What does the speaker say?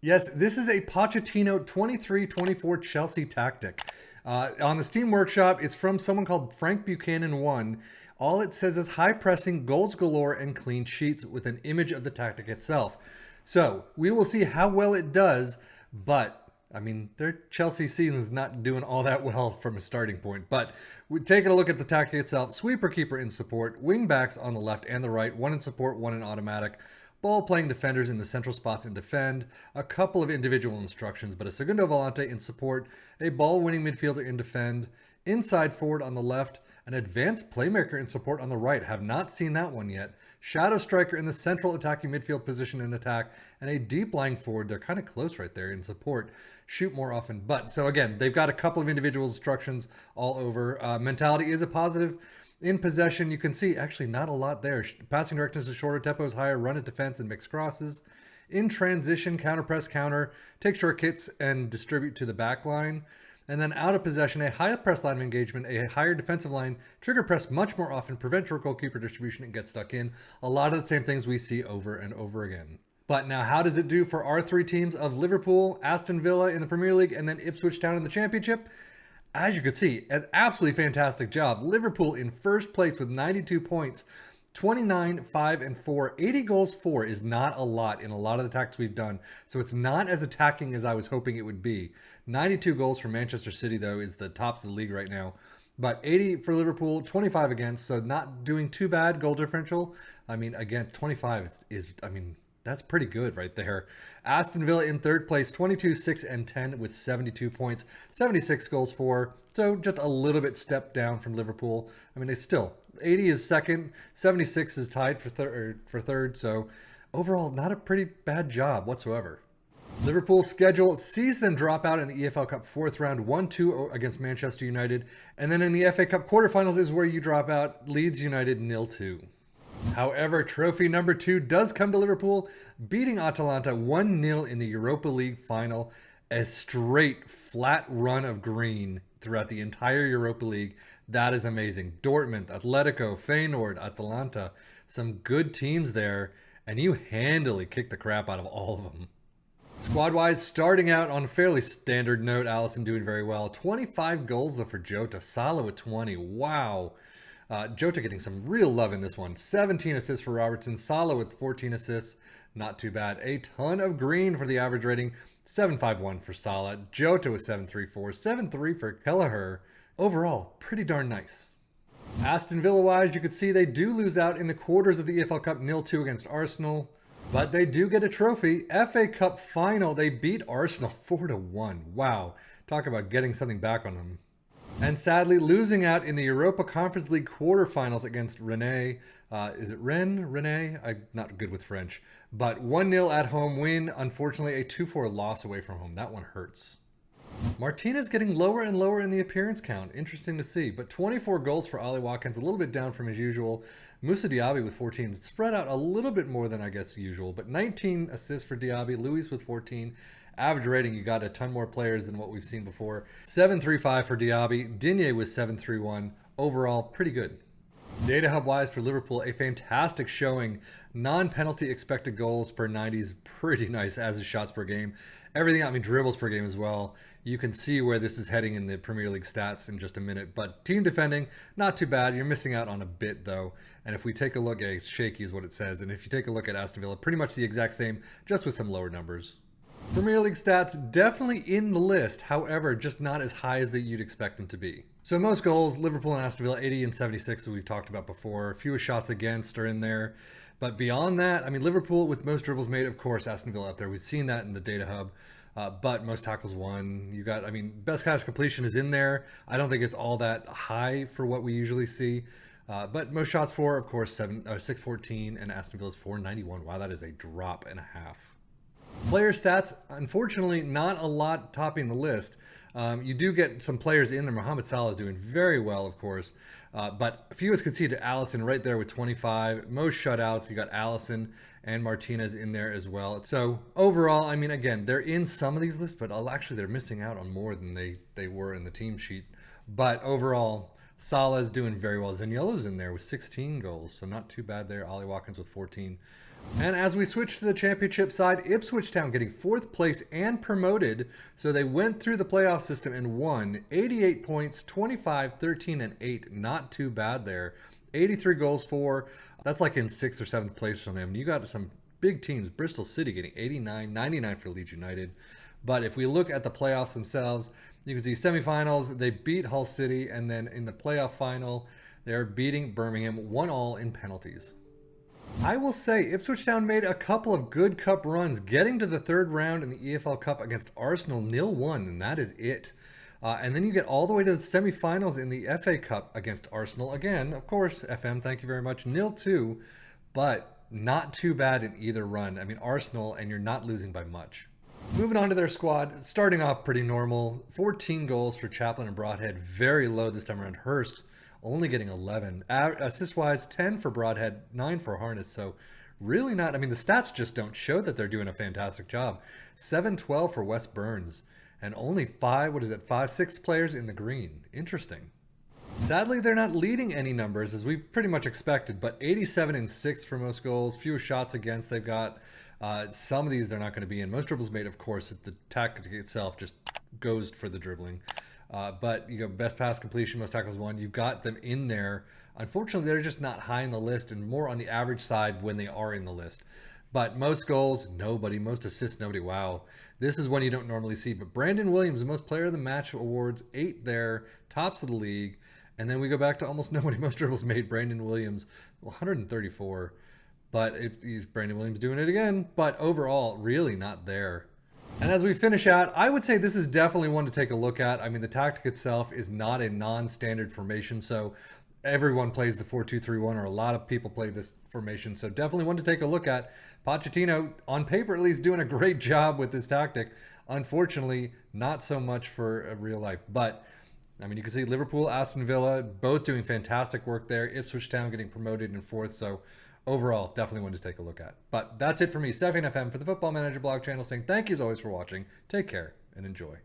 Yes, this is a Pochettino 23-24 Chelsea tactic. On the Steam Workshop, it's from someone called Frank Buchanan 1. All it says is high pressing, goals galore, and clean sheets with an image of the tactic itself. So we will see how well it does, but I mean, their Chelsea season is not doing all that well from a starting point. But we're taking a look at the tactic itself. Sweeper keeper in support, wing backs on the left and the right, one in support, one in automatic. Ball playing defenders in the central spots and defend, a couple of individual instructions, but a segundo volante in support, a ball winning midfielder in defend, inside forward on the left, an advanced playmaker in support on the right. Have not seen that one yet. Shadow striker in the central attacking midfield position in attack, and a deep lying forward. They're kind of close right there in support. Shoot more often. But so again, they've got a couple of individual instructions all over. Mentality is a positive. In possession, you can see actually not a lot there. Passing directness is shorter, tempo is higher, run at defense and mixed crosses. In transition, counter press, counter, take short kicks and distribute to the back line. And then out of possession, a higher press line of engagement, a higher defensive line, trigger press much more often, prevent short goalkeeper distribution and get stuck in. A lot of the same things we see over and over again. But now how does it do for our three teams of Liverpool, Aston Villa in the Premier League, and then Ipswich Town in the Championship? As you could see, an absolutely fantastic job. Liverpool in first place with 92 points, 29, 5, and 4. 80 goals for is not a lot in a lot of the tactics we've done, so it's not as attacking as I was hoping it would be. 92 goals for Manchester City, though, is the tops of the league right now. But 80 for Liverpool, 25 against, so not doing too bad goal differential. I mean, again, 25 is that's pretty good right there. Aston Villa in third place, 22, 6, and 10 with 72 points, 76 goals for. So just a little bit step down from Liverpool. I mean, it's still 80 is second, 76 is tied for third. So overall, not a pretty bad job whatsoever. Liverpool's schedule sees them drop out in the EFL Cup fourth round, 1-2 against Manchester United. And then in the FA Cup quarterfinals is where you drop out, Leeds United 0-2. However, trophy number 2 does come to Liverpool, beating Atalanta 1-0 in the Europa League final. A straight, flat run of green throughout the entire Europa League. That is amazing. Dortmund, Atletico, Feyenoord, Atalanta. Some good teams there, and you handily kicked the crap out of all of them. Squad-wise, starting out on a fairly standard note, Alisson doing very well. 25 goals though for Jota. Salah with 20. Wow. Jota getting some real love in this one. 17 assists for Robertson. Salah with 14 assists. Not too bad. A ton of green for the average rating. 7.51 for Salah. Jota with 7.34. 7.3 for Kelleher. Overall, pretty darn nice. Aston Villa-wise, you could see they do lose out in the quarters of the EFL Cup 0-2 against Arsenal. But they do get a trophy. FA Cup final, they beat Arsenal 4-1. Wow. Talk about getting something back on them. And sadly, losing out in the Europa Conference League quarterfinals against Rennes. Is it Rennes? I'm not good with French. But 1-0 at home win. Unfortunately, a 2-4 loss away from home. That one hurts. Martinez getting lower and lower in the appearance count. Interesting to see. But 24 goals for Ollie Watkins. A little bit down from his usual. Moussa Diaby with 14. It's spread out a little bit more than I guess usual. But 19 assists for Diaby. Luis with 14. Average rating, you got a ton more players than what we've seen before. 7.35 for Diaby. Digne was 7.31. Overall, pretty good. Data hub-wise for Liverpool, a fantastic showing. Non-penalty expected goals per 90 is pretty nice, as is shots per game. Everything, I mean, dribbles per game as well. You can see where this is heading in the Premier League stats in just a minute. But team defending, not too bad. You're missing out on a bit, though. And if we take a look at shaky is what it says. And if you take a look at Aston Villa, pretty much the exact same, just with some lower numbers. Premier League stats definitely in the list, however, just not as high as that you'd expect them to be. So most goals, Liverpool and Aston Villa, 80 and 76, as we've talked about before. Fewest shots against are in there. But beyond that, I mean, Liverpool with most dribbles made, of course, Aston Villa up there. We've seen that in the data hub. But most tackles won. You got, I mean, best pass completion is in there. I don't think it's all that high for what we usually see. But most shots for, of course, 614 and Aston Villa's 491. Wow, that is a drop and a half. Player stats, unfortunately, not a lot topping the list. You do get some players in there. Mohamed Salah is doing very well, of course. But fewest conceded, Alisson right there with 25. Most shutouts, you got Alisson and Martinez in there as well. So overall, I mean, again, they're in some of these lists, but actually they're missing out on more than they were in the team sheet. But overall, Salah is doing very well. Zaniolo's in there with 16 goals, so not too bad there. Ollie Watkins with 14. And as we switch to the championship side, Ipswitch Town getting 4th place and promoted. So they went through the playoff system and won 88 points, 25, 13, and 8. Not too bad there. 83 goals for. That's like in 6th or 7th place for them. You got some big teams. Bristol City getting 89, 99 for Leeds United. But if we look at the playoffs themselves, you can see semifinals, they beat Hull City. And then in the playoff final, they're beating Birmingham 1-1 in penalties. I will say Ipswich Town made a couple of good cup runs, getting to the 3rd round in the EFL Cup against Arsenal 0-1, and that is it. And then you get all the way to the semifinals in the FA Cup against Arsenal. Again, of course, FM, thank you very much, 0-2, but not too bad in either run. I mean, Arsenal, and you're not losing by much. Moving on to their squad, starting off pretty normal. 14 goals for Chaplin and Broadhead, very low this time around. Hurst only getting 11. Assist-wise, 10 for Broadhead, 9 for Harness. So really not, I mean, the stats just don't show that they're doing a fantastic job. 7-12 for Wes Burns, and only 6 players in the green. Interesting. Sadly, they're not leading any numbers, as we pretty much expected, but 87 and 6 for most goals, fewer shots against they've got. Some of these they're not going to be in. Most dribbles made, of course, the tactic itself just goes for the dribbling. But you go best pass completion, most tackles won. You've got them in there. Unfortunately, they're just not high in the list and more on the average side when they are in the list. But most goals, nobody. Most assists, nobody. Wow. This is one you don't normally see. But Brandon Williams, the most player of the match awards, 8 there, tops of the league. And then we go back to almost nobody. Most dribbles made. Brandon Williams, 134. But Brandon Williams doing it again. But overall, really not there. And as we finish out, I would say this is definitely one to take a look at. I mean, the tactic itself is not a non-standard formation, so everyone plays the 4-2-3-1, or a lot of people play this formation, so definitely one to take a look at. Pochettino, on paper at least, doing a great job with this tactic. Unfortunately, not so much for real life. But, I mean, you can see Liverpool, Aston Villa, both doing fantastic work there. Ipswich Town getting promoted in 4th, so overall, definitely one to take a look at. But that's it for me, Stefan FM, for the Football Manager blog channel, saying thank you as always for watching. Take care and enjoy.